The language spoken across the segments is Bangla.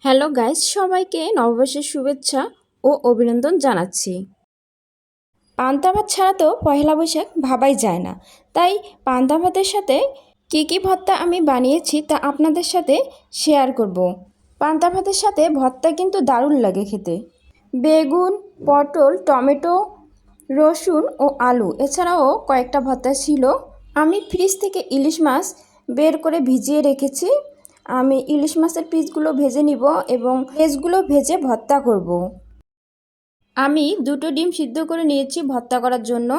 হ্যালো গাইস, সবাইকে নববর্ষের শুভেচ্ছা ও অভিনন্দন জানাচ্ছি। পান্তা ভাত ছাড়া তো পয়লা বৈশাখ ভাবাই যায় না। তাই পান্তা ভাতের সাথে কী ভর্তা আমি বানিয়েছি তা আপনাদের সাথে শেয়ার করব। পান্তা ভাতের সাথে ভর্তা কিন্তু দারুণ লাগে খেতে। বেগুন, পটল, টমেটো, রসুন ও আলু এছাড়াও কয়েকটা ভর্তা ছিল। আমি ফ্রিজ থেকে ইলিশ মাছ বের করে ভিজিয়ে রেখেছি। আমি ইলিশ মাছের পিসগুলো ভেজে নিব এবং পেঁয়াজগুলো ভেজে ভর্তা করব। আমি 2টো ডিম সিদ্ধ করে নিয়েছি ভর্তা করার জন্য।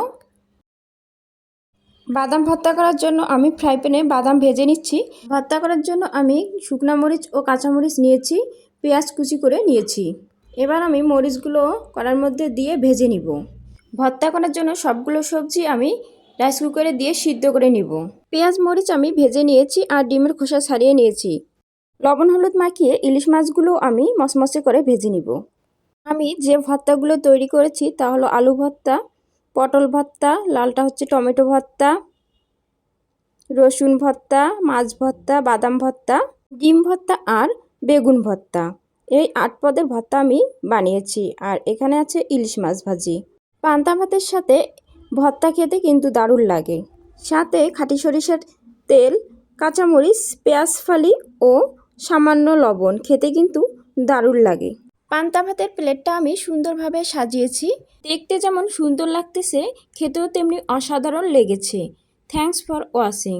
বাদাম ভর্তা করার জন্য আমি ফ্রাই প্যানে বাদাম ভেজে নিচ্ছি। ভর্তা করার জন্য আমি শুকনো মরিচ ও কাঁচামরিচ নিয়েছি, পেঁয়াজ কুচি করে নিয়েছি। এবার আমি মরিচগুলো কড়ার মধ্যে দিয়ে ভেজে নিব। ভর্তা করার জন্য সবগুলো সবজি আমি রাইস কুকারে দিয়ে সিদ্ধ করে নিব। পেঁয়াজ মরিচ আমি ভেজে নিয়েছি আর ডিমের খোসা ছাড়িয়ে নিয়েছি। লবণ হলুদ মাখিয়ে ইলিশ মাছগুলো আমি মচমচে করে ভেজে নিব। আমি যে ভর্তাগুলো তৈরি করেছি তা হলো আলু ভর্তা, পটল ভর্তা, লালটা হচ্ছে টমেটো ভর্তা, রসুন ভর্তা, মাছ ভর্তা, বাদাম ভর্তা, ডিম ভর্তা আর বেগুন ভর্তা। এই 8 পদের ভর্তা আমি বানিয়েছি। আর এখানে আছে ইলিশ মাছ ভাজি। পান্তা ভাতের সাথে ভর্তা খেতে কিন্তু দারুণ লাগে। সাথে খাঁটি সরিষার তেল, কাঁচামরিচ, পেঁয়াজ ফালি ও সামান্য লবণ, খেতে কিন্তু দারুণ লাগে। পান্তা ভাতের প্লেটটা আমি সুন্দরভাবে সাজিয়েছি। দেখতে যেমন সুন্দর লাগতেছে, খেতেও তেমনি অসাধারণ লেগেছে। Thanks for watching.